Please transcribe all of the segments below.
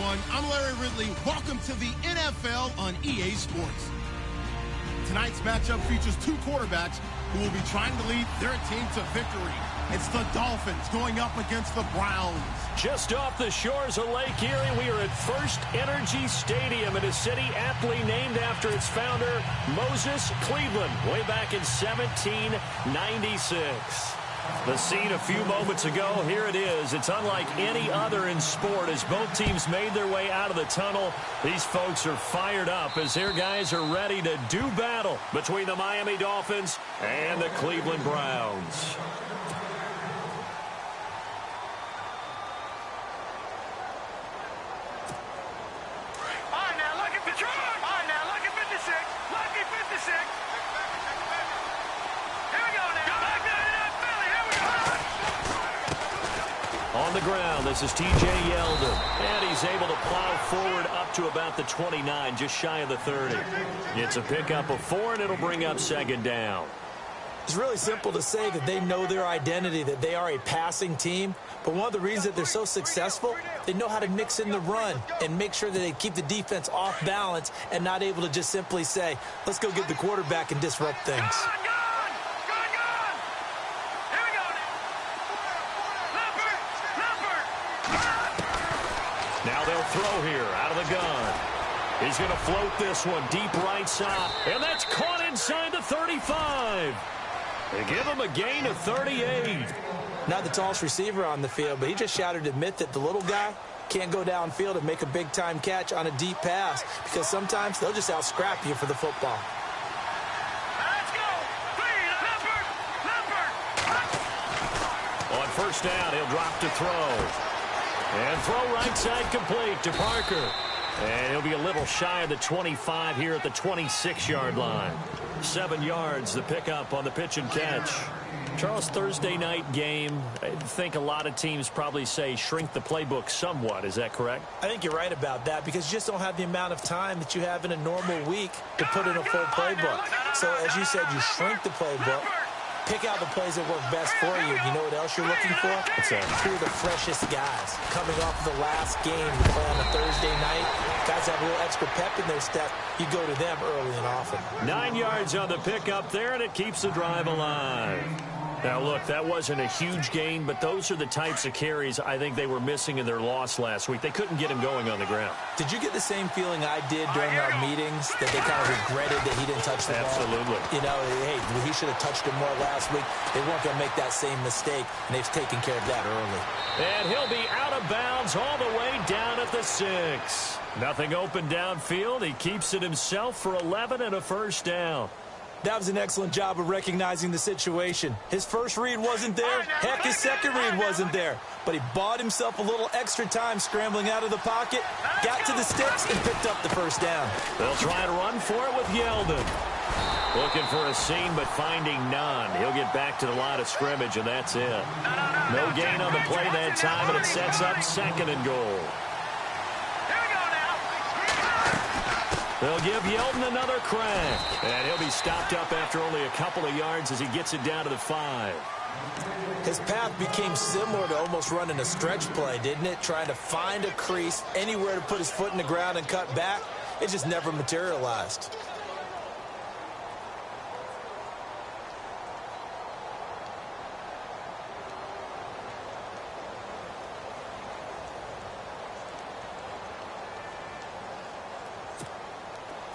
everyone. I'm Larry Ridley. Welcome to the NFL on EA Sports. Tonight's matchup features two quarterbacks who will be trying to lead their team to victory. It's the Dolphins going up against the Browns. Just off the shores of Lake Erie, we are at First Energy Stadium in a city aptly named after its founder, Moses Cleveland, way back in 1796. The scene a few moments ago, here it is. It's unlike any other in sport as both teams made their way out of the tunnel. These folks are fired up as their guys are ready to do battle between the Miami Dolphins and the Cleveland Browns. On the ground, this is T.J. Yeldon, and he's able to plow forward up to about the 29, just shy of the 30. It's a pickup of 4, and it'll bring up second down. It's really simple to say that they know their identity, that they are a passing team. But one of the reasons that they're so successful, they know how to mix in the run and make sure that they keep the defense off balance and not able to just simply say, let's go get the quarterback and disrupt things. Now they'll throw here out of the gun. He's going to float this one deep right side, and that's caught inside the 35. They give him a gain of 38. Not the tallest receiver on the field, but he just shouted to admit that the little guy can't go downfield and make a big-time catch on a deep pass because sometimes they'll just out-scrap you for the football. Let's go. On first down, he'll drop to throw. And throw right side complete to Parker. And he'll be a little shy of the 25 here at the 26-yard line. 7 yards, the pickup on the pitch and catch. Charles, Thursday night game, I think a lot of teams probably say shrink the playbook somewhat. Is that correct? I think you're right about that because you just don't have the amount of time that you have in a normal week to put in a full playbook. So, as you said, you shrink the playbook. Pick out the plays that work best for you. You know what else you're looking for? What's that? Who are the freshest guys coming off the last game to play on a Thursday night? Guys have a little extra pep in their step. You go to them early and often. 9 yards on the pickup there, and it keeps the drive alive. Now, look, that wasn't a huge gain, but those are the types of carries I think they were missing in their loss last week. They couldn't get him going on the ground. Did you get the same feeling I did during our meetings, that they kind of regretted that he didn't touch the ball? Absolutely. You know, hey, he should have touched him more last week. They weren't going to make that same mistake, and they've taken care of that early. And he'll be out of bounds all the way down at the 6. Nothing open downfield. He keeps it himself for 11 and a first down. That was an excellent job of recognizing the situation. His first read wasn't there. Heck, his second read wasn't there. But he bought himself a little extra time scrambling out of the pocket, got to the sticks, and picked up the first down. They'll try to run for it with Yeldon. Looking for a seam, but finding none. He'll get back to the line of scrimmage, and that's it. No gain on the play that time, and it sets up second and goal. They'll give Yeldon another crack. And he'll be stopped up after only a couple of yards as he gets it down to the 5. His path became similar to almost running a stretch play, didn't it? Trying to find a crease, anywhere to put his foot in the ground and cut back. It just never materialized.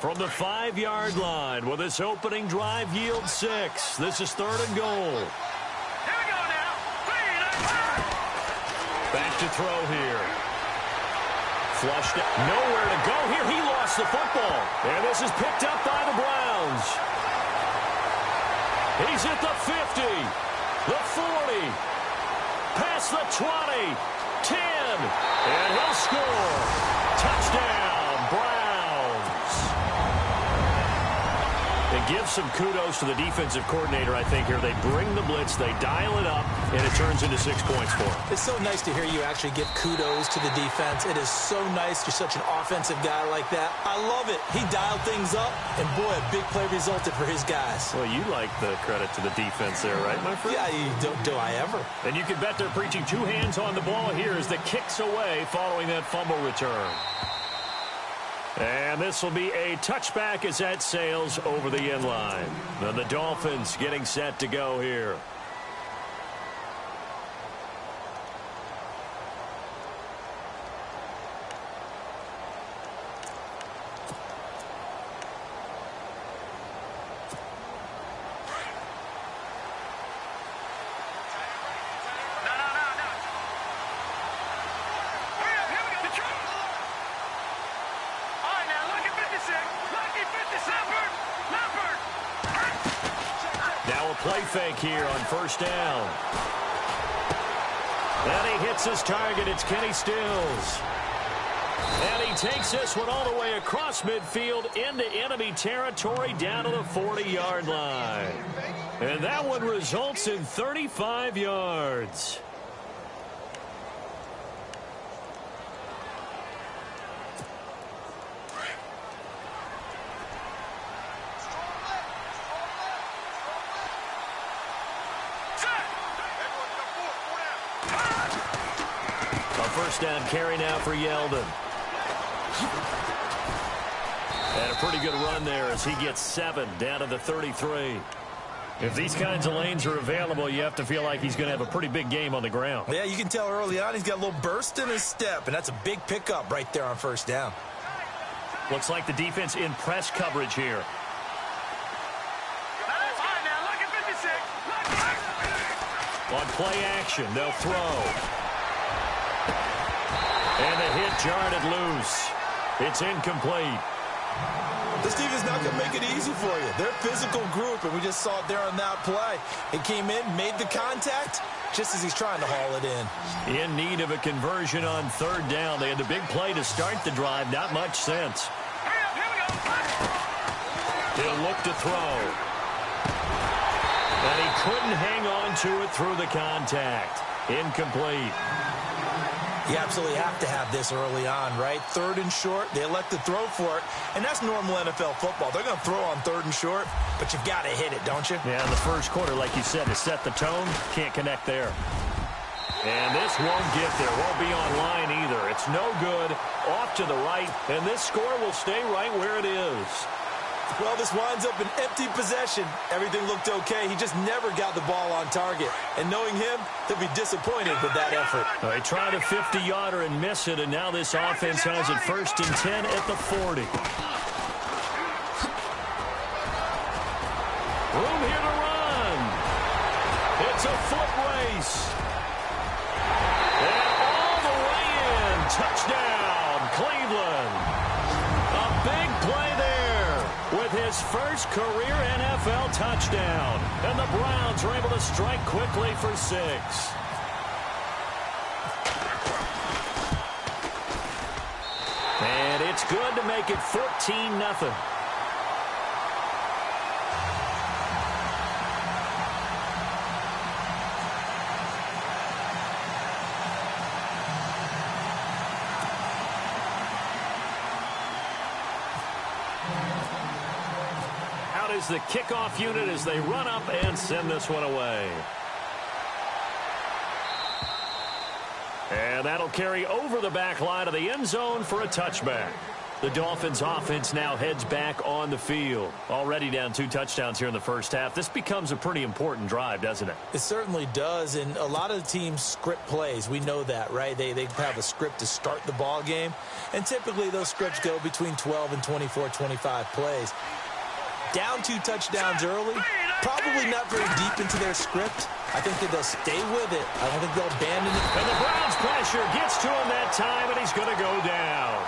From the 5-yard line, will this opening drive yield 6? This is third and goal. Here we go now. Back to throw here. Flushed it. Nowhere to go here. He lost the football. And this is picked up by the Browns. He's at the 50, the 40, past the 20, 10, and he'll score. Touchdown, Browns. It gives some kudos to the defensive coordinator, I think, here. They bring the blitz, they dial it up, and it turns into 6 points for them. It's so nice to hear you actually give kudos to the defense. It is so nice. You're such an offensive guy like that. I love it. He dialed things up, and boy, a big play resulted for his guys. Well, you like the credit to the defense there, right, my friend? Yeah, do I ever? And you can bet they're preaching 2 hands on the ball here as the kick's away following that fumble return. And this will be a touchback as that sails over the end line. Now the Dolphins getting set to go here. Play fake here on first down. And he hits his target. It's Kenny Stills. And he takes this one all the way across midfield into enemy territory down to the 40-yard line. And that one results in 35 yards. First down carry now for Yeldon. And a pretty good run there as he gets 7 down to the 33. If these kinds of lanes are available, you have to feel like he's going to have a pretty big game on the ground. Yeah, you can tell early on he's got a little burst in his step, and that's a big pickup right there on first down. Looks like the defense in press coverage here. On play action, they'll throw. And the hit jarred it loose. It's incomplete. This defense not going to make it easy for you. They're a physical group, and we just saw it there on that play. It came in, made the contact, just as he's trying to haul it in. In need of a conversion on third down. They had the big play to start the drive. Not much sense. He'll look to throw. And he couldn't hang on to it through the contact. Incomplete. You absolutely have to have this early on, right? 3rd and short, they elect to throw for it, and that's normal NFL football. They're going to throw on 3rd and short, but you've got to hit it, don't you? Yeah, in the first quarter, like you said, to set the tone, can't connect there. And this won't get there, won't be on line either. It's no good, off to the right, and this score will stay right where it is. Well, this winds up an empty possession. Everything looked okay. He just never got the ball on target. And knowing him, he'll be disappointed with that effort. They tried a 50-yarder and miss it, and now this offense has it 1st and 10 at the 40. Room here to run. It's a foot race. And all the way in. Touchdown, Cleveland. A big play there with his first career NFL touchdown. And the Browns are able to strike quickly for 6. And it's good to make it 14-0. Is the kickoff unit as they run up and send this one away. And that'll carry over the back line of the end zone for a touchback. The Dolphins offense now heads back on the field. Already down 2 touchdowns here in the first half. This becomes a pretty important drive, doesn't it? It certainly does, and a lot of the teams script plays. We know that, right? They have a script to start the ball game, and typically those scripts go between 12 and 24, 25 plays. Down 2 touchdowns early, probably not very deep into their script. I think that they'll stay with it. I don't think they'll abandon it. And the Browns pressure gets to him that time, and he's going to go down.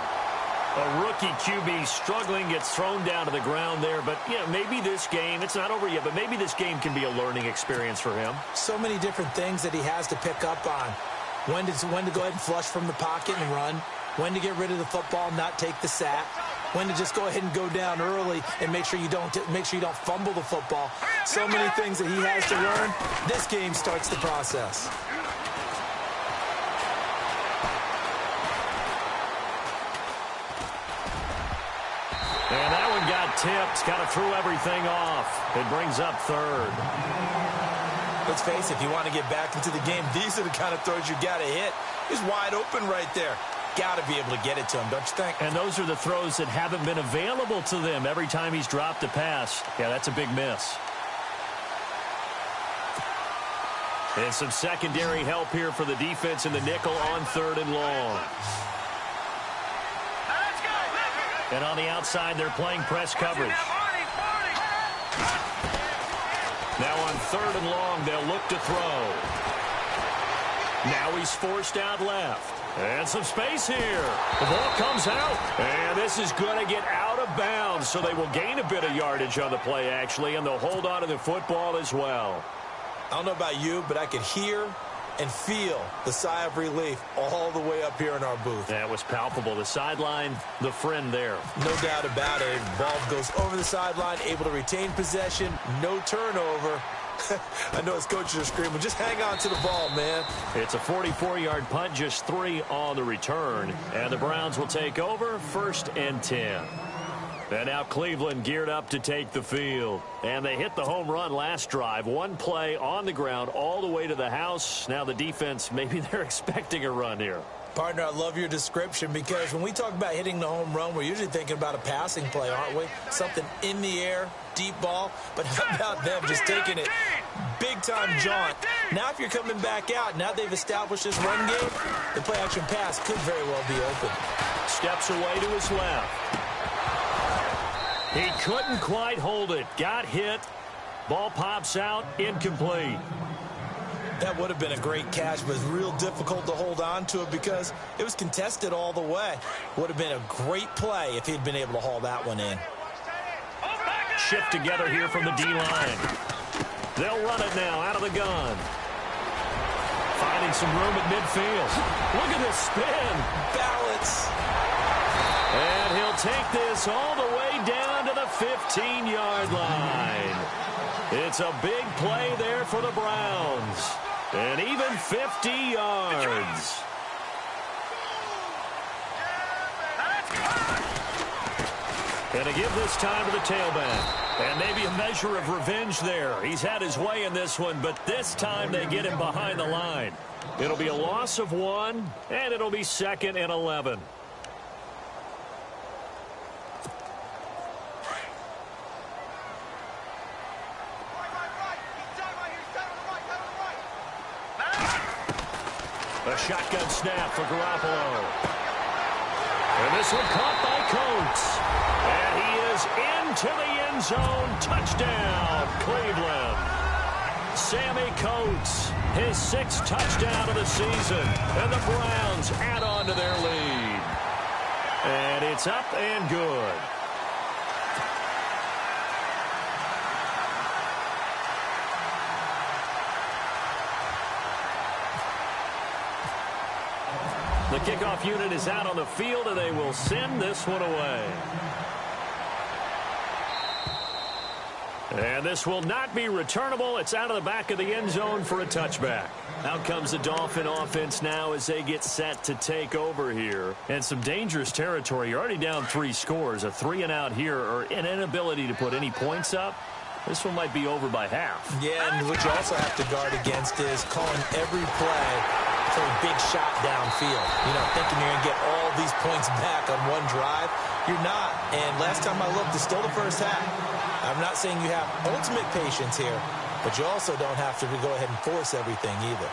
A rookie QB struggling, gets thrown down to the ground there. But, yeah, maybe this game, it's not over yet, but maybe this game can be a learning experience for him. So many different things that he has to pick up on. When to go ahead and flush from the pocket and run. When to get rid of the football, not take the sack. when to just go ahead and go down early and make sure you don't fumble the football. So many things that he has to learn. This game starts the process. And that one got tipped. Kind of threw everything off. It brings up third. Let's face it, if you want to get back into the game, these are the kind of throws you got to hit. He's wide open right there. Got to be able to get it to him, don't you think? And those are the throws that haven't been available to them every time he's dropped a pass. Yeah, that's a big miss. And some secondary help here for the defense in the nickel on 3rd and long. And on the outside, they're playing press coverage. Now on 3rd and long, they'll look to throw. Now he's forced out left. And some space here. The ball comes out. And this is going to get out of bounds, so they will gain a bit of yardage on the play, actually, and they'll hold on to the football as well. I don't know about you, but I could hear and feel the sigh of relief all the way up here in our booth. That was palpable. The sideline, the friend there. No doubt about it. Ball goes over the sideline, able to retain possession, no turnover. I know his coaches are screaming, just hang on to the ball, man. It's a 44-yard punt, just 3 on the return. And the Browns will take over, 1st and 10. And now Cleveland geared up to take the field. And they hit the home run last drive. One play on the ground all the way to the house. Now the defense, maybe they're expecting a run here. Partner, I love your description because when we talk about hitting the home run, we're usually thinking about a passing play, aren't we? Something in the air, deep ball. But how about them just taking it big-time jaunt? Now if you're coming back out, now they've established this run game, the play-action pass could very well be open. Steps away to his left. He couldn't quite hold it. Got hit. Ball pops out. Incomplete. That would have been a great catch, but it's real difficult to hold on to it because it was contested all the way. Would have been a great play if he'd been able to haul that one in. Shift together here from the D-line. They'll run it now out of the gun. Finding some room at midfield. Look at this spin. Balance. And he'll take this all the way down to the 15-yard line. It's a big play there for the Browns. And even 50 yards. And to give this time to the tailback. And maybe a measure of revenge there. He's had his way in this one, but this time they get him behind the line. It'll be a loss of 1, and it'll be 2nd and 11. A shotgun snap for Garoppolo. And this one caught by Coates. And he is into the end zone. Touchdown, Cleveland. Sammy Coates, his 6th touchdown of the season. And the Browns add on to their lead. And it's up and good. The kickoff unit is out on the field, and they will send this one away. And this will not be returnable. It's out of the back of the end zone for a touchback. Out comes the Dolphin offense now as they get set to take over here. And some dangerous territory. You're already down 3 scores. A 3-and-out here, or an inability to put any points up. This one might be over by half. Yeah, and what you also have to guard against is calling every play for a big shot downfield. You know, thinking you're going to get all these points back on one drive. You're not. And last time I looked, it's still the first half. I'm not saying you have ultimate patience here, but you also don't have to go ahead and force everything either.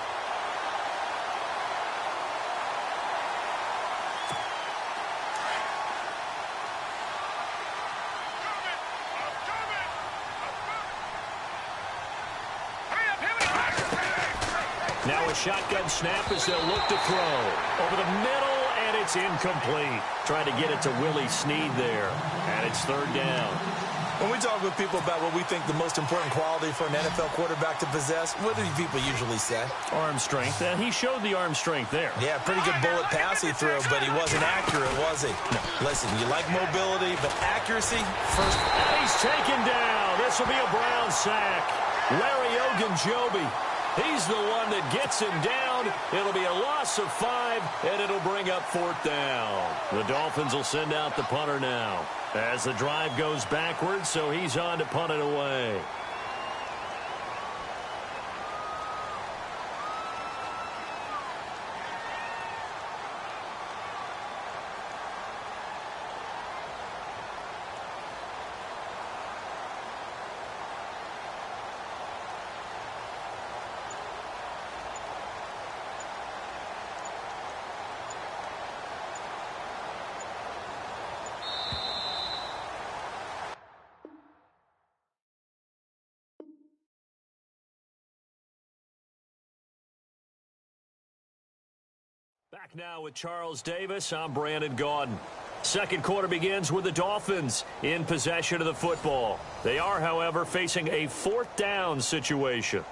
Now a shotgun snap as they'll look to throw. Over the middle, And it's incomplete. Trying to get it to Willie Snead there. And it's third down. When we talk with people about what we think the most important quality for an NFL quarterback to possess, what do people usually say? Arm strength. And he showed the arm strength there. Yeah, pretty good bullet pass he threw, but he wasn't accurate, was he? No. Listen, you like mobility, but accuracy first. And he's taken down. This will be a Brown sack. Larry Ogunjobi. He's the one that gets him down. It'll be a loss of 5, and it'll bring up fourth down. The Dolphins will send out the punter now as the drive goes backwards, so he's on to punt it away. Back now with Charles Davis. I'm Brandon Gaudin. Second quarter begins with the Dolphins in possession of the football. They are, however, facing a fourth down situation.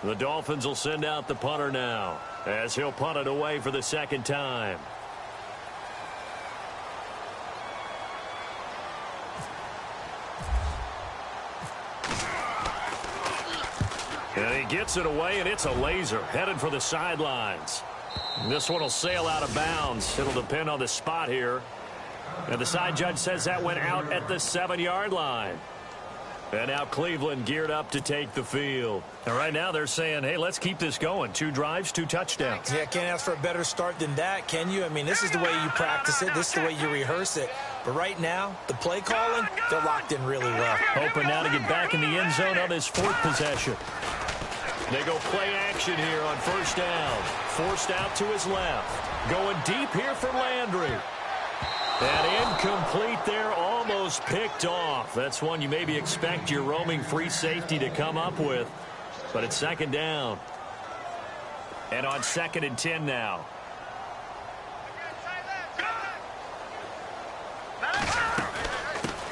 The Dolphins will send out the punter now as he'll punt it away for the second time. And he gets it away, and it's a laser headed for the sidelines. This one will sail out of bounds. It'll depend on the spot here. And the side judge says that went out at the 7-yard line. And now Cleveland geared up to take the field. And right now they're saying, hey, let's keep this going. 2 drives, 2 touchdowns. Yeah, can't ask for a better start than that, can you? I mean, this is the way you practice it. This is the way you rehearse it. But right now, the play calling, they're locked in really well. Hoping now to get back in the end zone on this 4th possession. They go play action here on first down. Forced out to his left. Going deep here for Landry. And incomplete there, almost picked off. That's one you maybe expect your roaming free safety to come up with. But it's second down. And on 2nd and 10 now.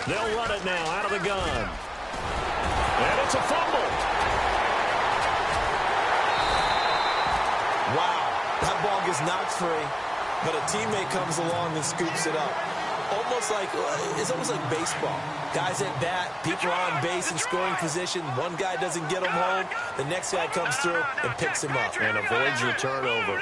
They'll run it now out of the gun. And it's a fumble. Wow, that ball gets knocked free, but a teammate comes along and scoops it up. It's almost like baseball. Guys at bat, people are on base in scoring position. One guy doesn't get him home. The next guy comes through and picks him up. And avoids the turnover.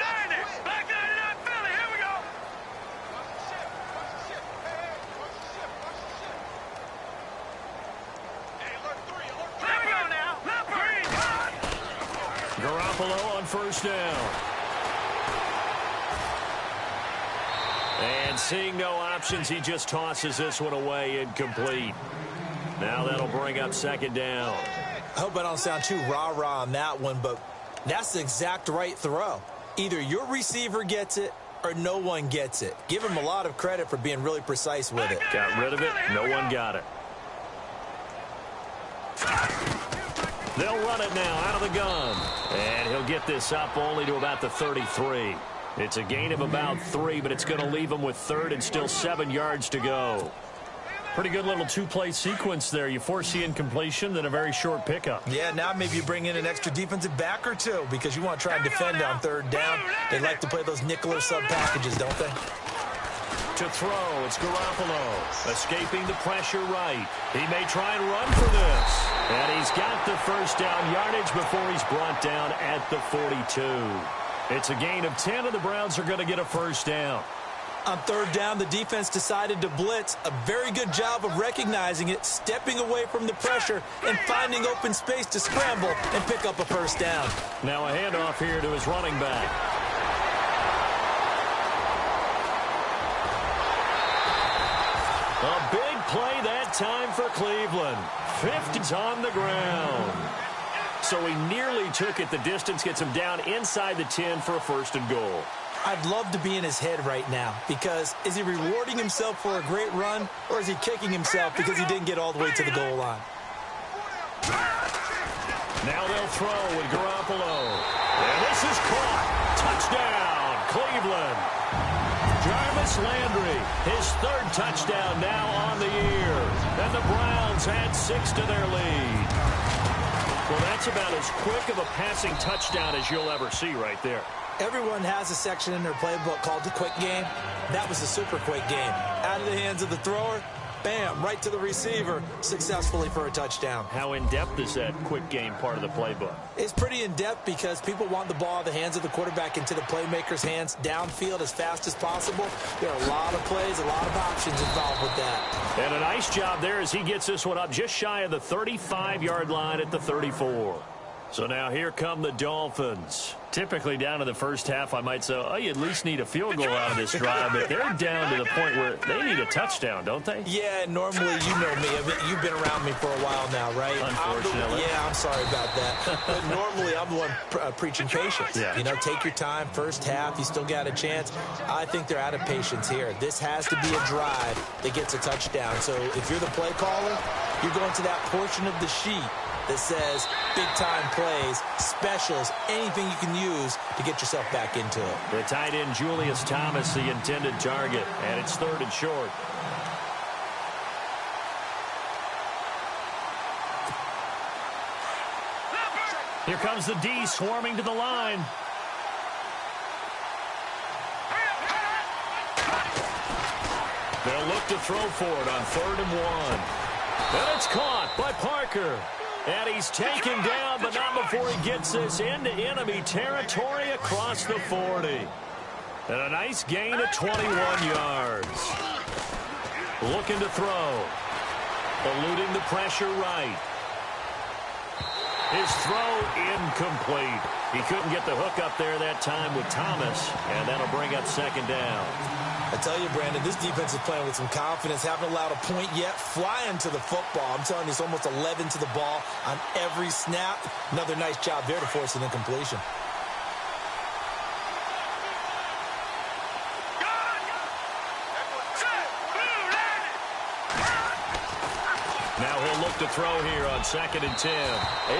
Garoppolo on first down. And seeing no options, he just tosses this one away incomplete. Now that'll bring up second down. I hope I don't sound too rah-rah on that one, but that's the exact right throw. Either your receiver gets it or no one gets it. Give him a lot of credit for being really precise with it. Got rid of it. No one got it. They'll run it now out of the gun. And he'll get this up only to about the 33. It's a gain of about 3, but it's going to leave him with 3rd and still 7 yards to go. Pretty good little 2-play sequence there. You force the incompletion, then a very short pickup. Yeah, now maybe you bring in an extra defensive back or 2 because you want to try and defend on 3rd down. They like to play those nickel or sub packages, don't they? To throw, it's Garoppolo. Escaping the pressure right. He may try and run for this. And he's got the first down yardage before he's brought down at the 42. It's a gain of 10, and the Browns are going to get a first down. On 3rd down, the defense decided to blitz. A very good job of recognizing it, stepping away from the pressure, and finding open space to scramble and pick up a first down. Now a handoff here to his running back. A big play that time for Cleveland. 50's on the ground. So he nearly took it the distance, gets him down inside the 10 for a 1st and goal. I'd love to be in his head right now because is he rewarding himself for a great run or is he kicking himself because he didn't get all the way to the goal line? Now they'll throw with Garoppolo. And this is caught. Touchdown, Cleveland. Jarvis Landry, his third touchdown now on the year. And the Browns add 6 to their lead. Well, that's about as quick of a passing touchdown as you'll ever see right there. Everyone has a section in their playbook called the quick game. That was the super quick game. Out of the hands of the thrower, bam, right to the receiver, successfully for a touchdown. How in-depth is that quick game part of the playbook? It's pretty in-depth because people want the ball out of the hands of the quarterback into the playmaker's hands downfield as fast as possible. There are a lot of plays, a lot of options involved with that. And a nice job there as he gets this one up just shy of the 35-yard line at the 34. So now here come the Dolphins. Typically down to the first half, I might say, oh, you at least need a field goal out of this drive. But they're down to the point where they need a touchdown, don't they? Yeah, normally, you know me. You've been around me for a while now, right? Unfortunately. I'm sorry about that. But normally, I'm the one preaching patience. Yeah. You know, take your time. First half, you still got a chance. I think they're out of patience here. This has to be a drive that gets a touchdown. So if you're the play caller, you're going to that portion of the sheet that says big-time plays, specials, anything you can use to get yourself back into it. The tight end, Julius Thomas, the intended target, and it's 3rd and short. Here comes the D swarming to the line. They'll look to throw for it on 3rd and 1. And it's caught by Parker. And he's taken down, but not before he gets this into enemy territory across the 40. And a nice gain of 21 yards. Looking to throw. Eluding the pressure right. His throw incomplete. He couldn't get the hook up there that time with Thomas, and that'll bring up 2nd down. I tell you, Brandon, this defense is playing with some confidence. Haven't allowed a point yet. Flying to the football. I'm telling you, it's almost 11 to the ball on every snap. Another nice job there to force an incompletion. Now he'll look to throw here on 2nd and 10.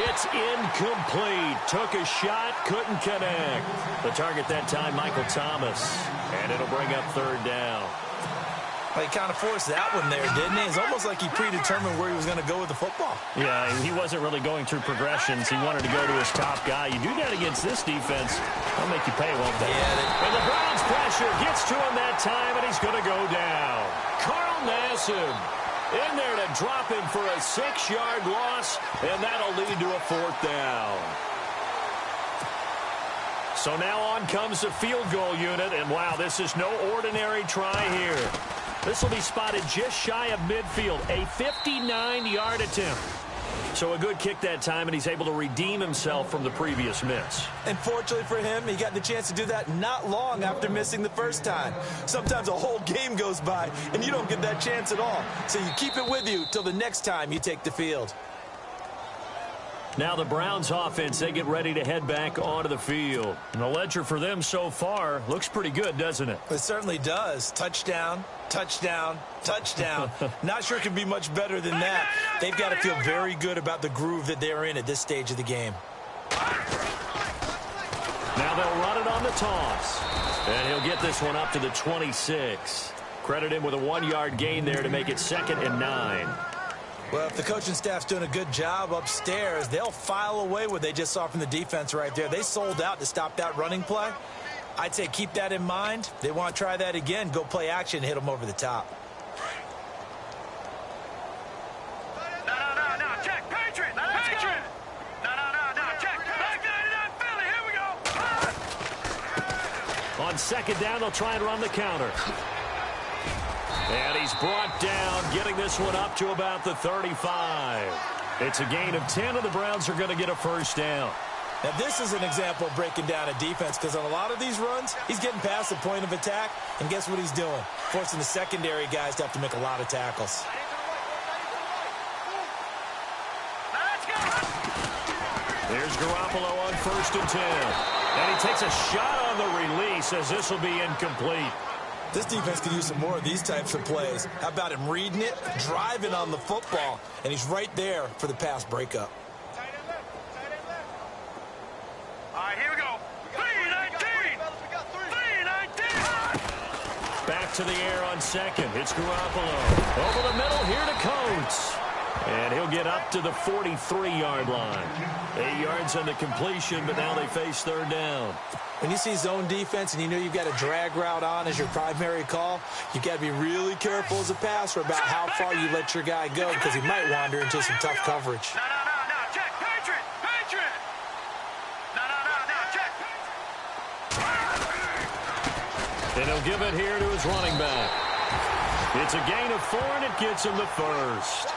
It's incomplete. Took a shot, couldn't connect. The target that time, Michael Thomas. And it'll bring up 3rd down. Well, he kind of forced that one there, didn't he? It's almost like he predetermined where he was going to go with the football. Yeah, he wasn't really going through progressions. He wanted to go to his top guy. You do that against this defense, they'll make you pay, won't they? Yeah. And the Browns pressure gets to him that time, and he's going to go down. Carl Nassib in there to drop him for a 6-yard loss, and that'll lead to a 4th down. So now on comes the field goal unit, and wow, this is no ordinary try here. This will be spotted just shy of midfield, a 59-yard attempt. So a good kick that time, and he's able to redeem himself from the previous miss. And fortunately for him, he got the chance to do that not long after missing the first time. Sometimes a whole game goes by, and you don't get that chance at all. So you keep it with you till the next time you take the field. Now the Browns offense, they get ready to head back onto the field. And the ledger for them so far looks pretty good, doesn't it? It certainly does. Touchdown, touchdown, touchdown. Not sure it can be much better than that. They've got to feel very good about the groove that they're in at this stage of the game. Now they'll run it on the toss. And he'll get this one up to the 26. Credit him with a 1-yard gain there to make it 2nd and 9. Well, if the coaching staff's doing a good job upstairs, they'll file away what they just saw from the defense right there. They sold out to stop that running play. I'd say keep that in mind. They want to try that again. Go play action, hit them over the top. No, check, Patriot, Patriot. No, check, back 99, Philly, here we go. On 2nd down, they'll try and run the counter. And he's brought down, getting this one up to about the 35. It's a gain of 10, and the Browns are going to get a 1st down. Now, this is an example of breaking down a defense, because on a lot of these runs, he's getting past the point of attack, and guess what he's doing? Forcing the secondary guys to have to make a lot of tackles. There's Garoppolo on 1st and 10. And he takes a shot on the release as this will be incomplete. This defense could use some more of these types of plays. How about him reading it, driving on the football, and he's right there for the pass breakup. All right, here we go. 3-19. 3-19. back to the air on second. It's Garoppolo. Over the middle here to Coates. And he'll get up to the 43-yard line. 8 yards on the completion, but now they face third down. When you see zone defense and you know you've got a drag route on as your primary call, you've got to be really careful as a passer about how far you let your guy go because he might wander into some tough coverage. No, check, Patriot! No, check. And he'll give it here to his running back. It's a gain of 4, and it gets him the first.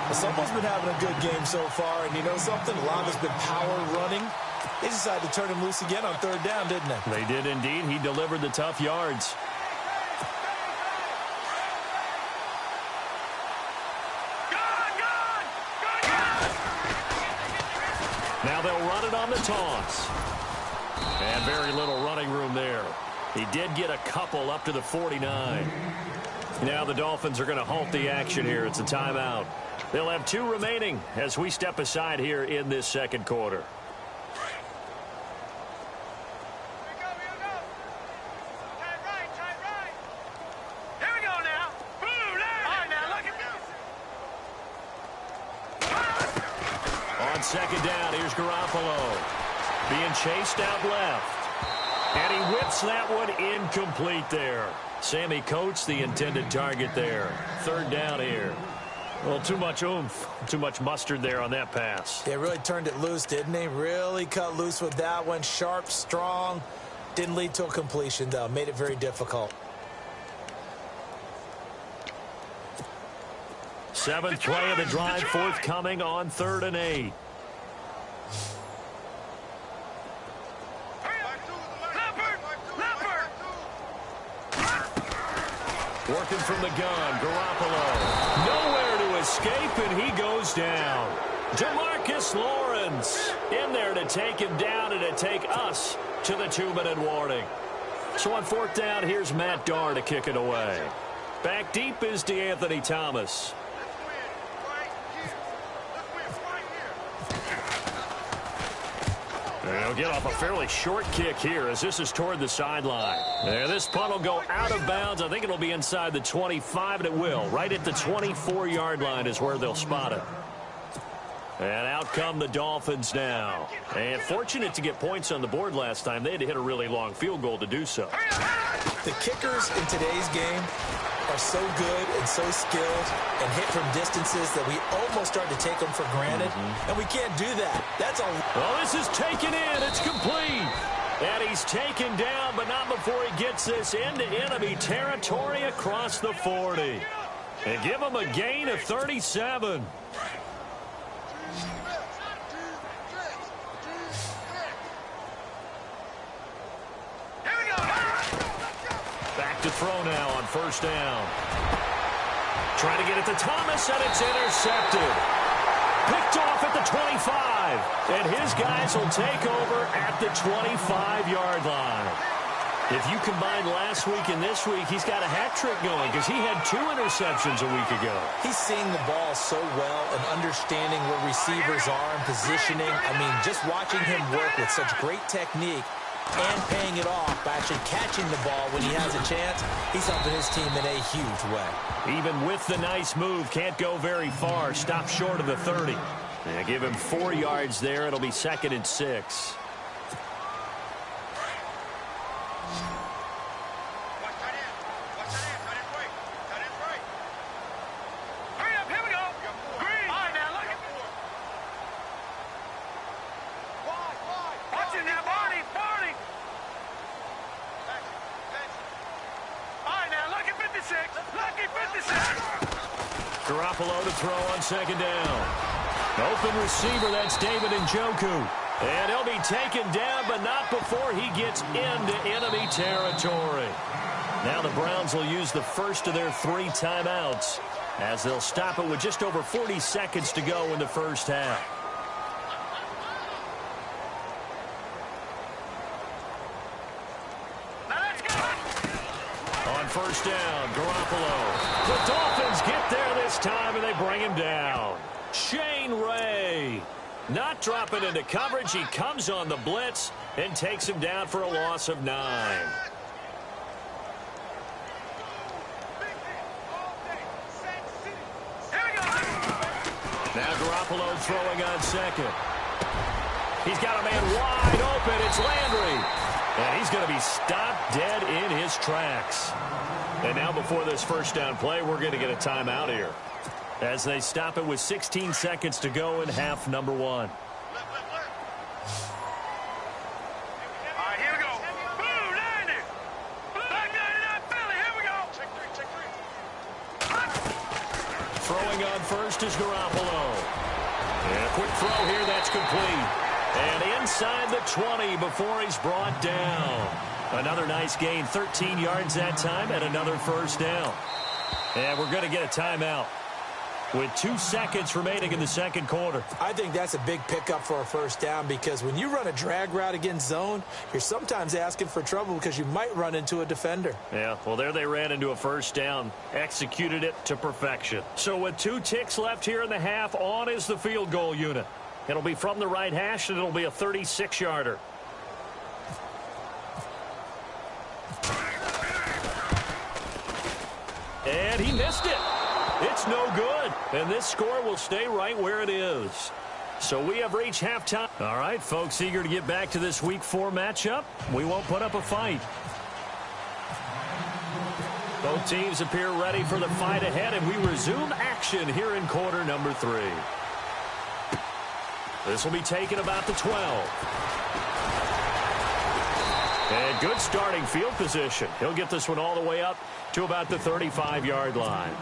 Well, someone's been having a good game so far, and you know something? A lot has been power running. They decided to turn him loose again on third down, didn't they? They did indeed. He delivered the tough yards. Now they'll run it on the toss. And very little running room there. He did get a couple up to the 49. Now the Dolphins are going to halt the action here. It's a timeout. They'll have 2 remaining as we step aside here in this second quarter. Here we go now. All right, now, look at On second down, here's Garoppolo. Being chased out left. And he whips that one incomplete there. Sammy Coates, the intended target there. Third down here. Well, too much oomph, too much mustard there on that pass. They really turned it loose, didn't they? Really cut loose with that one. Sharp, strong. Didn't lead to a completion, though. Made it very difficult. 7th play of the drive forthcoming on 3rd and 8. Working from the gun, Garoppolo. Nowhere to escape, and he goes down. Demarcus Lawrence in there to take him down and to take us to the 2-minute warning. So on 4th down, here's Matt Darr to kick it away. Back deep is DeAnthony Thomas. They'll get off a fairly short kick here as this is toward the sideline. And this punt will go out of bounds. I think it'll be inside the 25, and it will. Right at the 24-yard line is where they'll spot it. And out come the Dolphins now. And fortunate to get points on the board last time. They had to hit a really long field goal to do so. The kickers in today's game are so good and so skilled and hit from distances that we almost start to take them for granted. And we can't do that. That's a... Well, this is taken in. It's complete. And he's taken down, but not before he gets this into enemy territory across the 40. And give him a gain of 37. Back to throw now on 1st down. Trying to get it to Thomas, and it's intercepted. Picked off at the 25. And his guys will take over at the 25-yard line. If you combine last week and this week, he's got a hat trick going because he had 2 interceptions a week ago. He's seeing the ball so well and understanding where receivers are and positioning. I mean, just watching him work with such great technique and paying it off by actually catching the ball when he has a chance, he's helping his team in a huge way. Even with the nice move, can't go very far. Stop short of the 30. And give him 4 yards there. It'll be 2nd and 6. Garoppolo to throw on 2nd down. Open receiver, that's David Njoku. And he'll be taken down, but not before he gets into enemy territory. Now the Browns will use the first of their 3 timeouts as they'll stop it with just over 40 seconds to go in the first half. On 1st down, Garoppolo. The Dolphins get there this time, and they bring him down. Shane Ray not dropping into coverage. He comes on the blitz and takes him down for a loss of 9. Now Garoppolo throwing on second. He's got a man wide open. It's Landry. And he's going to be stopped dead in his tracks. And now before this first down play, we're going to get a timeout here, as they stop it with 16 seconds to go in half number one. Throwing on first is Garoppolo. And a quick throw here, that's complete. And inside the 20 before he's brought down. Another nice gain, 13 yards that time, and another first down. And we're going to get a timeout with 2 seconds remaining in the second quarter. I think that's a big pickup for a first down, because when you run a drag route against zone, you're sometimes asking for trouble because you might run into a defender. Yeah, well, there they ran into a first down, executed it to perfection. So with 2 ticks left here in the half, on is the field goal unit. It'll be from the right hash, and it'll be a 36-yarder. And he missed it. It's no good. And this score will stay right where it is. So we have reached halftime. All right, folks, eager to get back to this Week 4 matchup. We won't put up a fight. Both teams appear ready for the fight ahead, and we resume action here in quarter number 3. This will be taken about the 12. And good starting field position. He'll get this one all the way up to about the 35-yard line.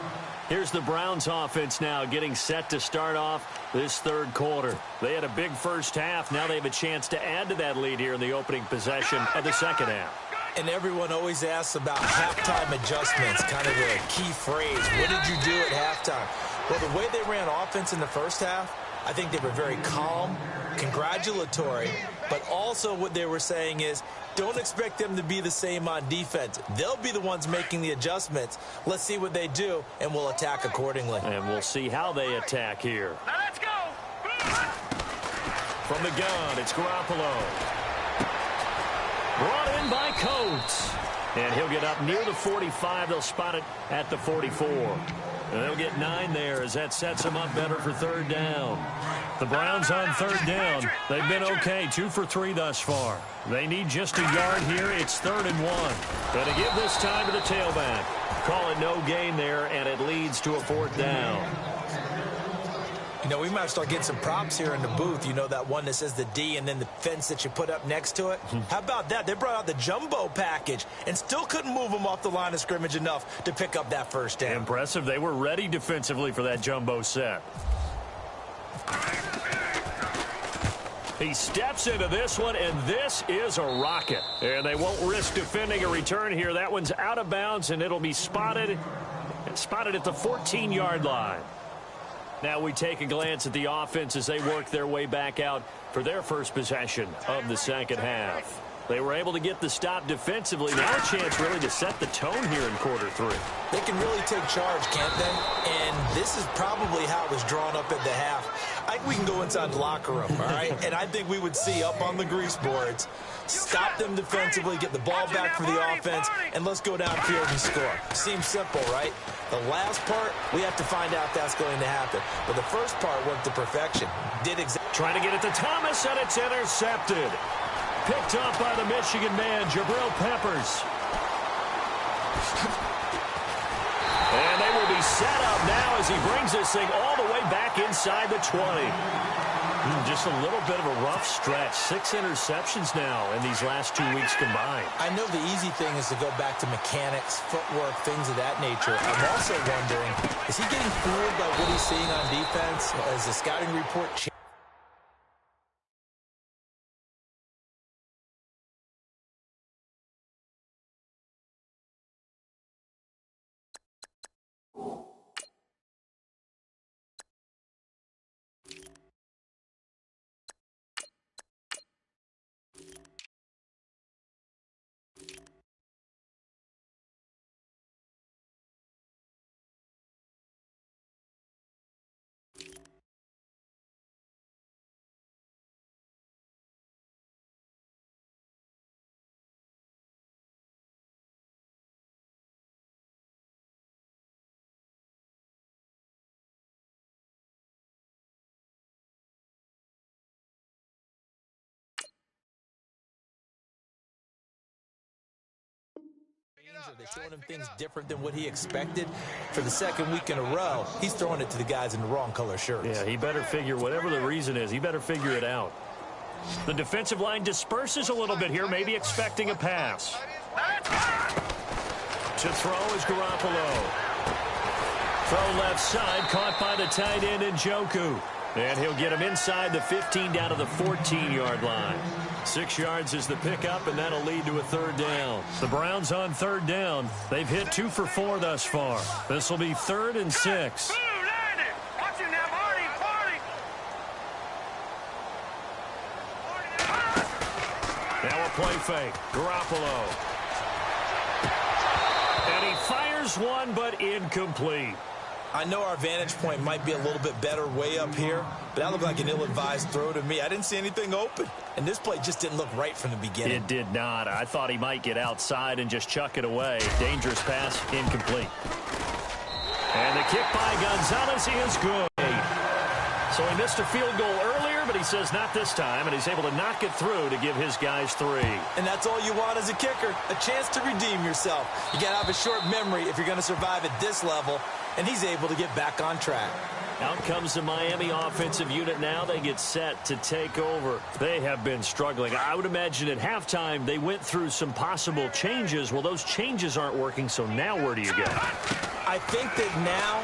Here's the Browns offense now getting set to start off this third quarter. They had a big first half. Now they have a chance to add to that lead here in the opening possession of the second half. And everyone always asks about halftime adjustments, kind of the key phrase. What did you do at halftime? Well, the way they ran offense in the first half, I think they were very calm, congratulatory, but also what they were saying is, don't expect them to be the same on defense. They'll be the ones making the adjustments. Let's see what they do, and we'll attack accordingly. And we'll see how they attack here. Now let's go. From the gun, it's Garoppolo. Brought in by Coates. And he'll get up near the 45. They'll spot it at the 44. And they'll get 9 there as that sets them up better for third down. The Browns on third down. They've been okay, 2 for 3 thus far. They need just a yard here. It's 3rd and 1. Going to give this time to the tailback. Call it no gain there, and it leads to a 4th down. You know, we might start getting some props here in the booth. You know, that one that says the D and then the fence that you put up next to it? How about that? They brought out the jumbo package and still couldn't move them off the line of scrimmage enough to pick up that first down. Impressive. They were ready defensively for that jumbo set. He steps into this one, and this is a rocket. And they won't risk defending a return here. That one's out of bounds, and it'll be spotted at the 14-yard line. Now we take a glance at the offense as they work their way back out for their first possession of the second half. They were able to get the stop defensively. Now a chance really to set the tone here in quarter 3. They can really take charge, can't they? And this is probably how it was drawn up at the half. I think we can go inside the locker room, all right? And I think we would see up on the grease boards, stop them defensively, get the ball back for the offense, and let's go downfield and score. Seems simple, right? The last part, we have to find out if that's going to happen. But the first part went to perfection. Trying to get it to Thomas, and it's intercepted. Picked up by the Michigan man, Jabril Peppers. And they will be set up now as he brings this thing all the way back inside the 20. Just a little bit of a rough stretch. 6 interceptions now in these last 2 weeks combined. I know the easy thing is to go back to mechanics, footwork, things of that nature. I'm also wondering, is he getting fooled by what he's seeing on defense? As the scouting report changes? Are they showing him things different than what he expected? For the second week in a row, he's throwing it to the guys in the wrong color shirts. Yeah, he better figure, whatever the reason is, he better figure it out. The defensive line disperses a little bit here, maybe expecting a pass. To throw is Garoppolo. Throw left side, caught by the tight end Njoku. And he'll get him inside the 15 down to the 14-yard line. 6 yards is the pickup, and that'll lead to a third down. The Browns on third down. They've hit 2 for 4 thus far. This will be 3rd and 6. Now a play fake. Garoppolo. And he fires one, but incomplete. I know our vantage point might be a little bit better way up here, but that looked like an ill-advised throw to me. I didn't see anything open, and this play just didn't look right from the beginning. It did not. I thought he might get outside and just chuck it away. Dangerous pass, incomplete. And the kick by Gonzalez is good. So he missed a field goal earlier, but he says not this time, and he's able to knock it through to give his guys 3. And that's all you want as a kicker, a chance to redeem yourself. You got to have a short memory if you're going to survive at this level, and he's able to get back on track. Out comes the Miami offensive unit now. They get set to take over. They have been struggling. I would imagine at halftime they went through some possible changes. Well, those changes aren't working, so now where do you go? I think that now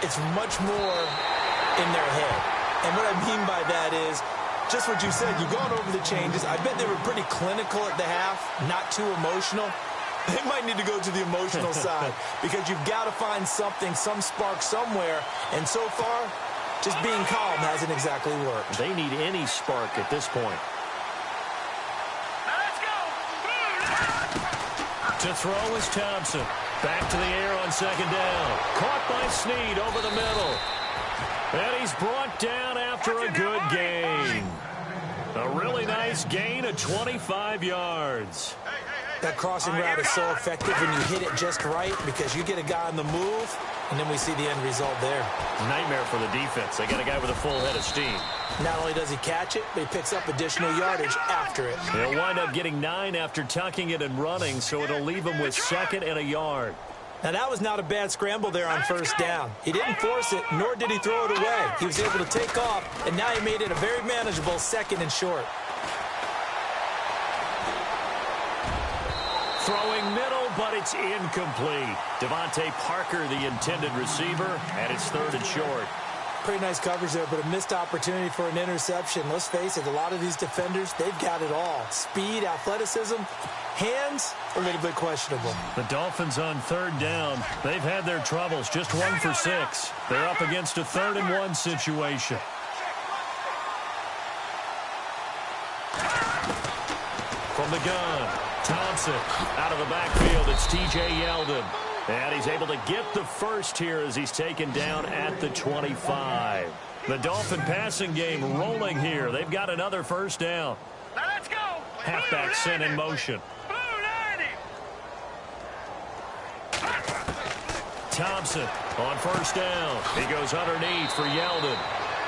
it's much more in their head. And what I mean by that is just what you said. You've gone over the changes. I bet they were pretty clinical at the half, not too emotional. They might need to go to the emotional side because you've got to find something, some spark somewhere. And so far, just being calm hasn't exactly worked. They need any spark at this point. Let's go. To throw is Thompson. Back to the air on second down. Caught by Snead over the middle. And he's brought down after a good gain. A really nice gain of 25 yards. That crossing route is so effective when you hit it just right because you get a guy on the move, and then we see the end result there. Nightmare for the defense. They got a guy with a full head of steam. Not only does he catch it, but he picks up additional yardage after it. He'll wind up getting 9 after tucking it and running, so it'll leave him with 2nd and a yard. Now, that was not a bad scramble there on first down. He didn't force it, nor did he throw it away. He was able to take off, and now he made it a very manageable 2nd and short. Throwing middle, but it's incomplete. Devontae Parker, the intended receiver, and it's 3rd and short. Pretty nice coverage there, but a missed opportunity for an interception. Let's face it, a lot of these defenders, they've got it all. Speed, athleticism, hands, a little bit questionable. The Dolphins on 3rd down. They've had their troubles, just 1 for 6. They're up against a 3rd and 1 situation. From the gun, Thompson out of the backfield. It's T.J. Yeldon. And he's able to get the first here as he's taken down at the 25. The Dolphin passing game rolling here. They've got another first down. Let's go. Halfback sent in motion. Thompson on first down. He goes underneath for Yeldon.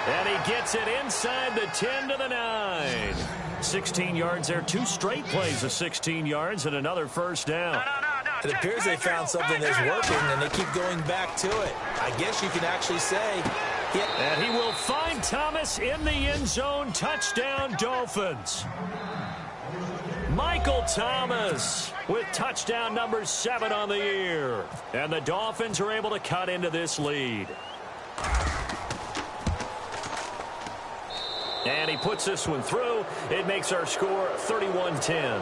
And he gets it inside the 10 to the 9. 16 yards there. 2 straight plays of 16 yards and another first down. It appears they found something that's working, and they keep going back to it. I guess you can actually say. And he will find Thomas in the end zone. Touchdown, Dolphins. Michael Thomas with touchdown number 7 on the year. And the Dolphins are able to cut into this lead. And he puts this one through. It makes our score 31-10.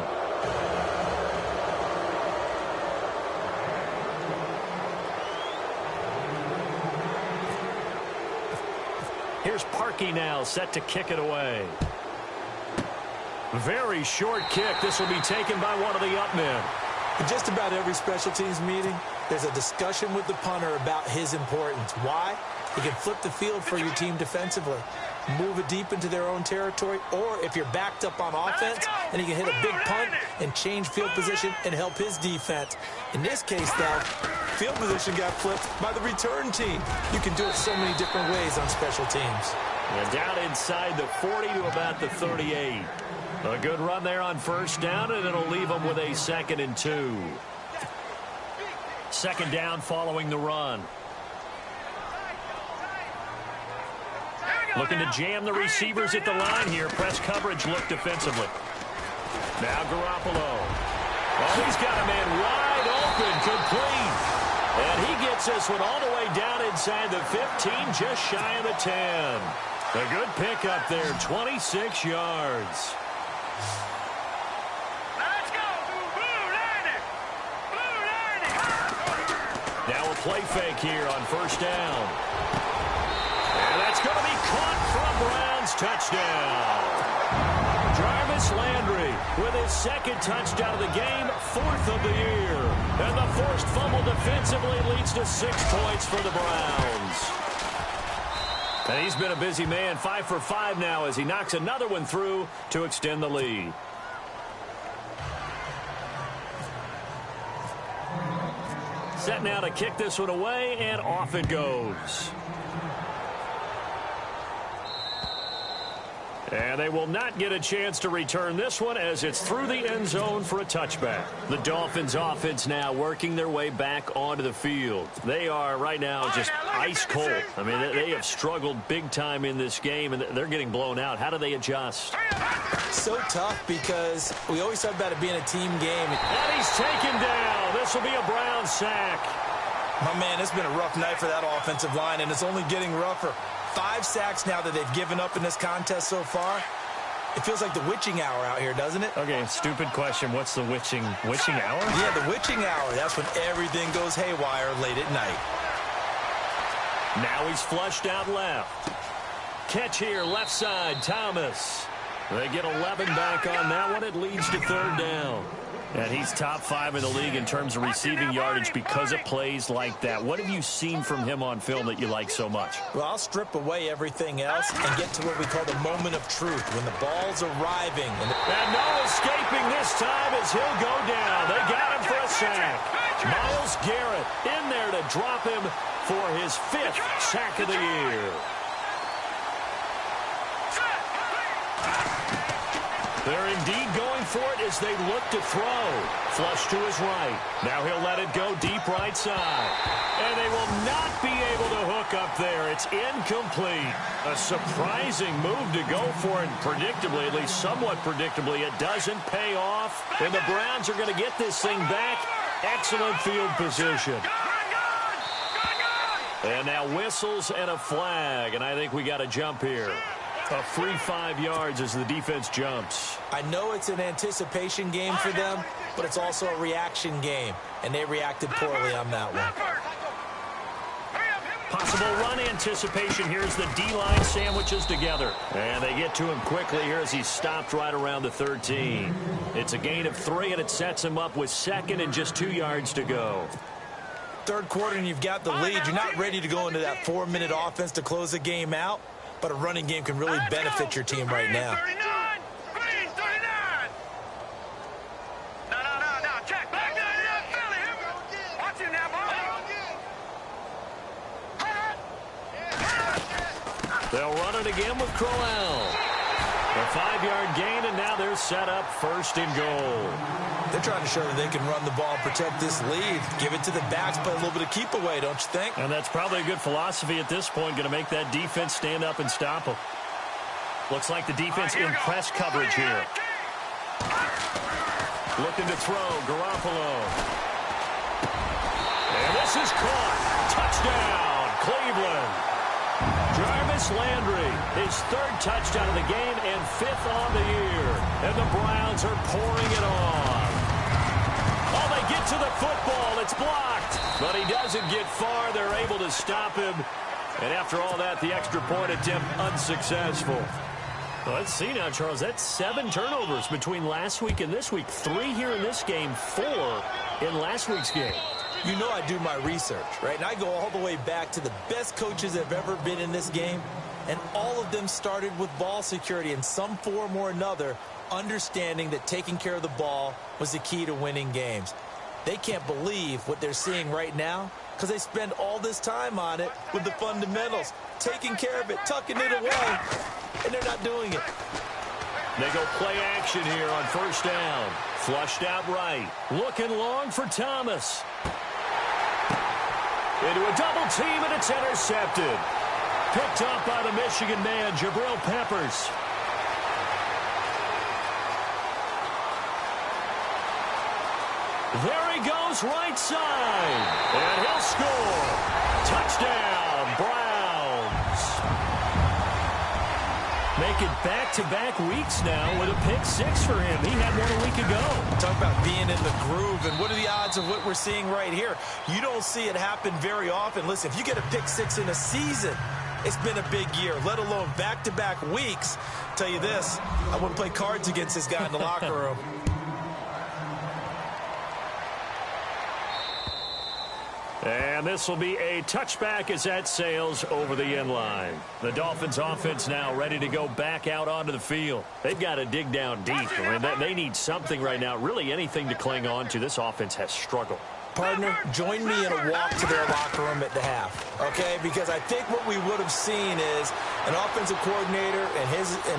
Here's Parkey now, set to kick it away. Very short kick. This will be taken by one of the up men. In just about every special teams meeting, there's a discussion with the punter about his importance. Why? He can flip the field for your team defensively, move it deep into their own territory, or if you're backed up on offense, and he can hit a big punt and change field position and help his defense. In this case, though, field position got flipped by the return team. You can do it so many different ways on special teams. And down inside the 40 to about the 38. A good run there on first down, and it'll leave them with a 2nd and 2. second down following the run. Looking to jam the receivers at the line here. Press coverage look defensively. Now Garoppolo. Oh, he's got a man wide open, complete. And he gets this one all the way down inside the 15, just shy of the 10. A good pickup there, 26 yards. Let's go. Blue Lightning. Blue Lightning. Now a play fake here on first down. And that's going to be caught for a Browns touchdown. Jarvis Landry with his second touchdown of the game, fourth of the year. And the forced fumble defensively leads to 6 points for the Browns. And he's been a busy man, 5 for 5 now as he knocks another one through to extend the lead. Set now to kick this one away, and off it goes. And they will not get a chance to return this one as it's through the end zone for a touchback. The Dolphins offense now working their way back onto the field. They are right now just ice cold. I mean, they have struggled big time in this game, and they're getting blown out. How do they adjust? So tough because we always talk about it being a team game. And he's taken down. This will be a Brown sack. My man, it's been a rough night for that offensive line, and it's only getting rougher. 5 sacks now that they've given up in this contest so far. It feels like the witching hour out here, doesn't it? Okay, stupid question. What's the witching hour? Yeah, the witching hour. That's when everything goes haywire late at night. Now he's flushed out left. Catch here, left side, Thomas. They get 11 back on that one. It leads to third down. And he's top 5 in the league in terms of receiving yardage because of plays like that. What have you seen from him on film that you like so much? Well, I'll strip away everything else and get to what we call the moment of truth, when the ball's arriving. And no escaping this time as he'll go down. They got him for a sack. Myles Garrett in there to drop him for his 5th sack of the year. They're indeed going for it as they look to throw. Flush to his right. Now he'll let it go deep right side. And they will not be able to hook up there. It's incomplete. A surprising move to go for it. Predictably, at least somewhat predictably, it doesn't pay off. And the Browns are going to get this thing back. Excellent field position. And now whistles and a flag. And I think we got a jump here. A free 5 yards as the defense jumps. I know it's an anticipation game for them, but it's also a reaction game, and they reacted poorly on that one. Possible run anticipation. Here's the D-line sandwiches together. And they get to him quickly here as he's stopped right around the 13. It's a gain of 3, and it sets him up with second and just 2 yards to go. Third quarter, and you've got the lead. You're not ready to go into that 4-minute offense to close the game out. But a running game can really benefit your team right now. 39. Green, 39. No. Check. Back 99, Philly. Here we go. Watch him now, boy. They'll run it again with Crowell. A 5-yard gain, and now they're set up first and goal. They're trying to show that they can run the ball and protect this lead. Give it to the backs, play a little bit of keep away, don't you think? And that's probably a good philosophy at this point, going to make that defense stand up and stop them. Looks like the defense in press coverage here. Looking to throw, Garoppolo. And this is caught. Touchdown, Cleveland. Jarvis Landry, his 3rd touchdown of the game and 5th on the year. And the Browns are pouring it on. Oh, they get to the football. It's blocked. But he doesn't get far. They're able to stop him. And after all that, the extra point attempt unsuccessful. Well, let's see now, Charles. That's 7 turnovers between last week and this week. 3 here in this game, 4 in last week's game. You know I do my research, right? And I go all the way back to the best coaches that have ever been in this game. And all of them started with ball security in some form or another, understanding that taking care of the ball was the key to winning games. They can't believe what they're seeing right now because they spend all this time on it with the fundamentals, taking care of it, tucking it away, and they're not doing it. They go play action here on first down. Flushed out right. Looking long for Thomas. into a double team, and it's intercepted. Picked up by the Michigan man, Jabril Peppers. There he goes, right side. And he'll score. Touchdown, Browns. Make it back-to-back weeks now with a pick six for him. He had one a week ago. Talk about being in the groove, and what are the odds of what we're seeing right here? You don't see it happen very often. Listen, if you get a pick six in a season, it's been a big year, let alone back-to-back weeks. I'll tell you this, I wouldn't play cards against this guy in the locker room. And this will be a touchback as that sails over the end line. The Dolphins offense now ready to go back out onto the field. They've got to dig down deep. I mean, they need something right now, really anything to cling on to. This offense has struggled. Partner, join me in a walk to their locker room at the half, okay? Because I think what we would have seen is an offensive coordinator and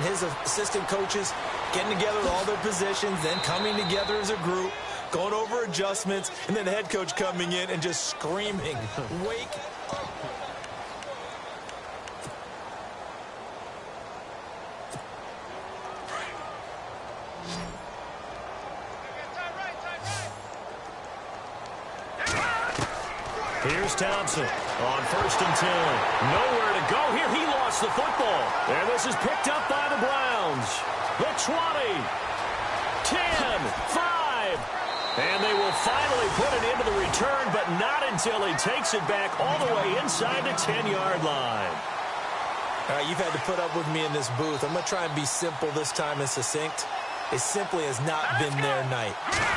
his assistant coaches getting together with all their positions, then coming together as a group, going over adjustments, and then the head coach coming in and just screaming, wake up. Here's Thompson on 1st and 10. Nowhere to go here. He lost the football. And this is picked up by the Browns. The 20, 10, 5. And they will finally put it into the return, but not until he takes it back all the way inside the 10-yard line. All right, you've had to put up with me in this booth. I'm going to try and be simple this time and succinct. It simply has not been their night.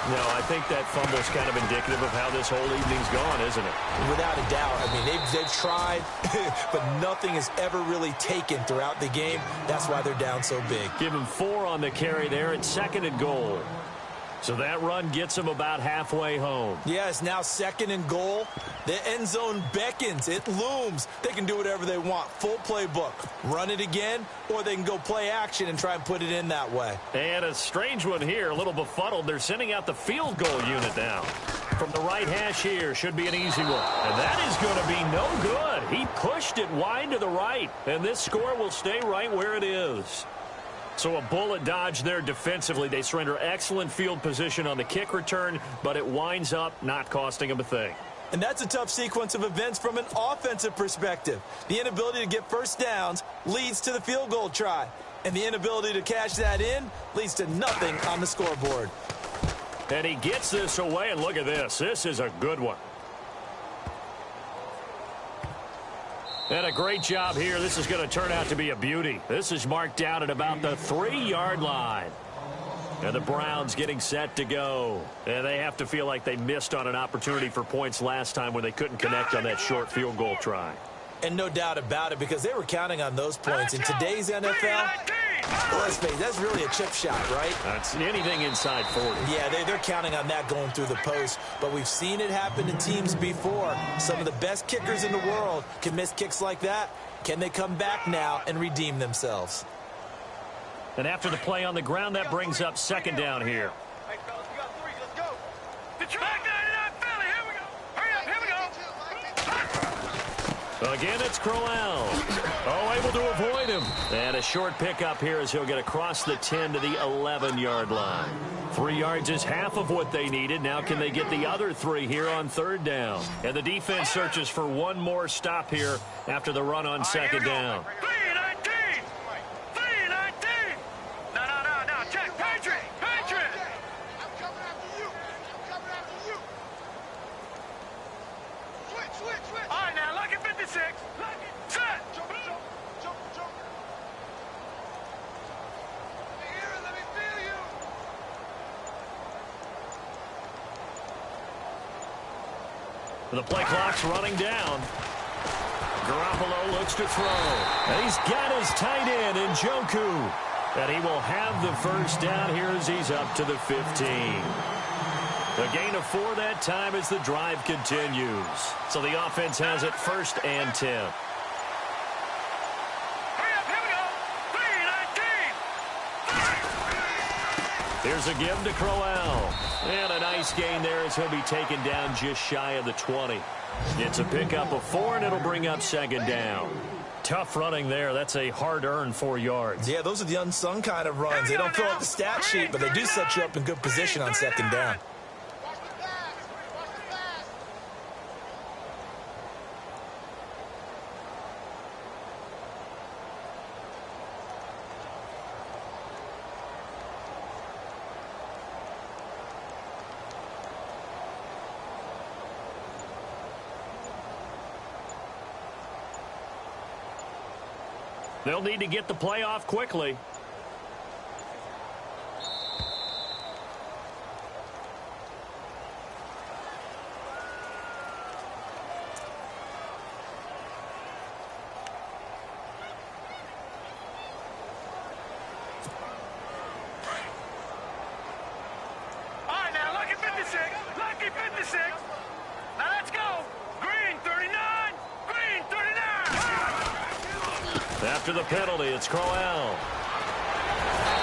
No, I think that fumble's kind of indicative of how this whole evening's gone, isn't it? Without a doubt. I mean, they've tried, but nothing has ever really taken throughout the game. That's why they're down so big. Give him 4 on the carry there at 2nd and goal. So that run gets them about halfway home. Yeah, it's now 2nd and goal. The end zone beckons. It looms. They can do whatever they want. Full playbook. Run it again, or they can go play action and try and put it in that way. And a strange one here, a little befuddled. They're sending out the field goal unit now. From the right hash here, should be an easy one. And that is going to be no good. He pushed it wide to the right, and this score will stay right where it is. So a bullet dodge there defensively. They surrender excellent field position on the kick return, but it winds up not costing them a thing. And that's a tough sequence of events from an offensive perspective. The inability to get first downs leads to the field goal try. And the inability to cash that in leads to nothing on the scoreboard. And he gets this away, and look at this. This is a good one. And a great job here. This is going to turn out to be a beauty. This is marked down at about the 3-yard line. And the Browns getting set to go. And they have to feel like they missed on an opportunity for points last time when they couldn't connect on that short field goal try. And no doubt about it, because they were counting on those points. In today's NFL, let's face it, that's really a chip shot, right? That's anything inside 40. Yeah, they're counting on that going through the post. But we've seen it happen to teams before. Some of the best kickers in the world can miss kicks like that. Can they come back now and redeem themselves? And after the play on the ground, that brings up 2nd down here. Hey, fellas, we got 3. Let's go. Back 99 Philly. Here we go. Hurry up. Here we go. Again, it's Crowell. Oh, able to avoid him. And a short pickup here as he'll get across the 10 to the 11-yard line. 3 yards is half of what they needed. Now can they get the other 3 here on 3rd down? And the defense searches for one more stop here after the run on 2nd down. 319. 319. No. Check. Patriot. I'm coming after you. Switch. All right, now, lucky 56. Set. Jump. Let me feel you. The play clock's running down. Garoppolo looks to throw. And he's got his tight end in Njoku. And he will have the first down here as he's up to the 15. A gain of 4 that time as the drive continues. So the offense has it 1st and 10. Hurry up, here we go. 319. Here's a give to Crowell. And a nice gain there as he'll be taken down just shy of the 20. It's a pickup of 4, and it'll bring up second down. Tough running there. That's a hard-earned 4 yards. Yeah, those are the unsung kind of runs. They don't fill out the stat sheet, but they do set you up in good position on second down. They'll need to get the play off quickly. All right, now, lucky 56. Lucky 56. Now, let's go. Green, 39. Green, 39. After the penalty, it's Crowell.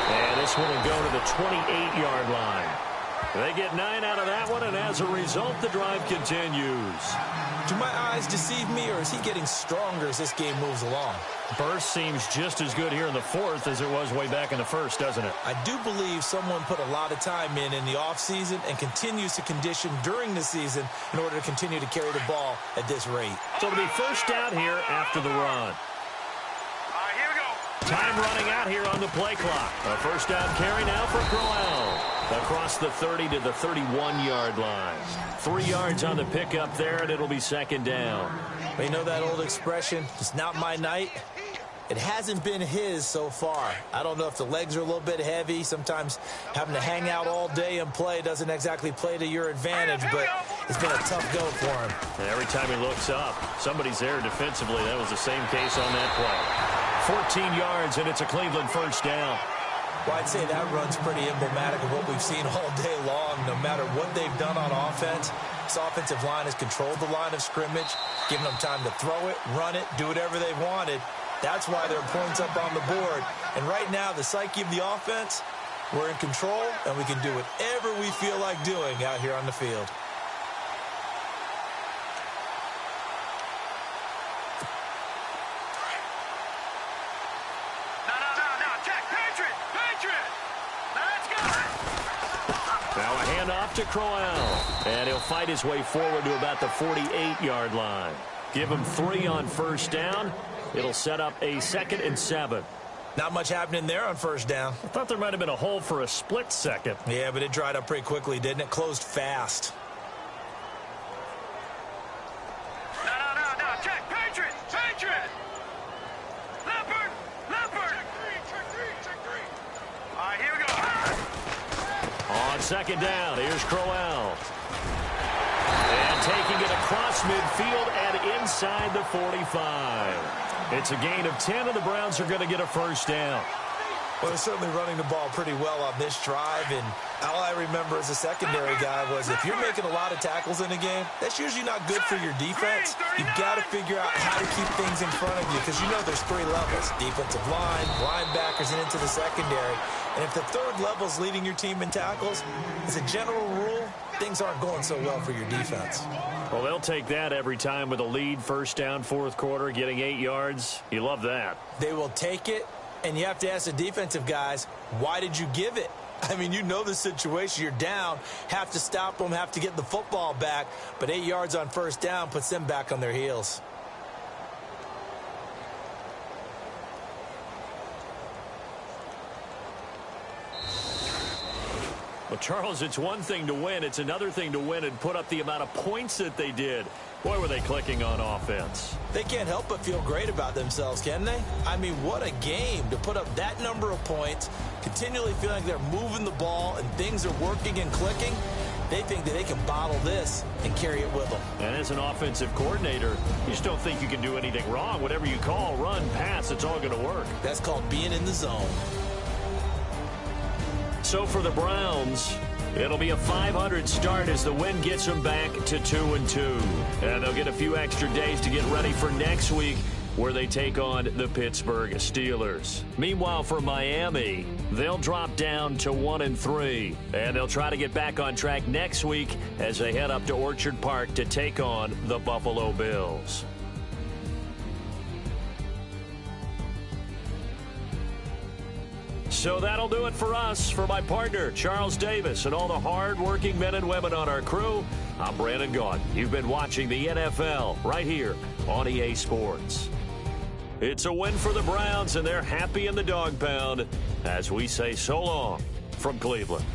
And this one will go to the 28-yard line. They get 9 out of that one, and as a result, the drive continues. Do my eyes deceive me, or is he getting stronger as this game moves along? Burst seems just as good here in the 4th as it was way back in the 1st, doesn't it? I do believe someone put a lot of time in the offseason and continues to condition during the season in order to continue to carry the ball at this rate. So it'll be first down here after the run. Time running out here on the play clock. A first down carry now for Crowell. Across the 30 to the 31-yard line. 3 yards on the pickup there, and it'll be second down. You know that old expression, it's not my night? It hasn't been his so far. I don't know if the legs are a little bit heavy. Sometimes having to hang out all day and play doesn't exactly play to your advantage, but it's been a tough go for him. And every time he looks up, somebody's there defensively. That was the same case on that play. 14 yards, and it's a Cleveland first down. Well, I'd say that run's pretty emblematic of what we've seen all day long. No matter what they've done on offense, this offensive line has controlled the line of scrimmage, given them time to throw it, run it, do whatever they wanted. That's why there are points up on the board. And right now, the psyche of the offense, we're in control, and we can do whatever we feel like doing out here on the field. Off to Crowell, and he'll fight his way forward to about the 48-yard line. Give him 3 on first down. It'll set up a 2nd and 7. Not much happening there on first down. I thought there might have been a hole for a split second. Yeah, but it dried up pretty quickly, didn't it? Closed fast. No, check, Patriot. Leopard. All right, here we go. On second down, here's Crowell. And taking it across midfield and inside the 45. It's a gain of 10, and the Browns are going to get a first down. Well, they're certainly running the ball pretty well on this drive, and all I remember as a secondary guy was if you're making a lot of tackles in a game, that's usually not good for your defense. You've got to figure out how to keep things in front of you because you know there's 3 levels, defensive line, linebackers, and into the secondary. And if the 3rd level is leading your team in tackles, as a general rule, things aren't going so well for your defense. Well, they'll take that every time with a lead, first down, 4th quarter, getting 8 yards. You love that. They will take it. And you have to ask the defensive guys, why did you give it? I mean, you know the situation. You're down, have to stop them, have to get the football back. But 8 yards on first down puts them back on their heels. Well, Charles, it's one thing to win. It's another thing to win and put up the amount of points that they did. Boy, were they clicking on offense. They can't help but feel great about themselves, can they? I mean, what a game to put up that number of points, continually feeling like they're moving the ball and things are working and clicking. They think that they can bottle this and carry it with them. And as an offensive coordinator, you just don't think you can do anything wrong. Whatever you call, run, pass, it's all going to work. That's called being in the zone. So for the Browns, it'll be a .500 start as the win gets them back to 2-2. And they'll get a few extra days to get ready for next week where they take on the Pittsburgh Steelers. Meanwhile, for Miami, they'll drop down to 1-3, and they'll try to get back on track next week as they head up to Orchard Park to take on the Buffalo Bills. So that'll do it for us. For my partner, Charles Davis, and all the hard-working men and women on our crew, I'm Brandon Gaudin. You've been watching the NFL right here on EA Sports. It's a win for the Browns, and they're happy in the dog pound as we say so long from Cleveland.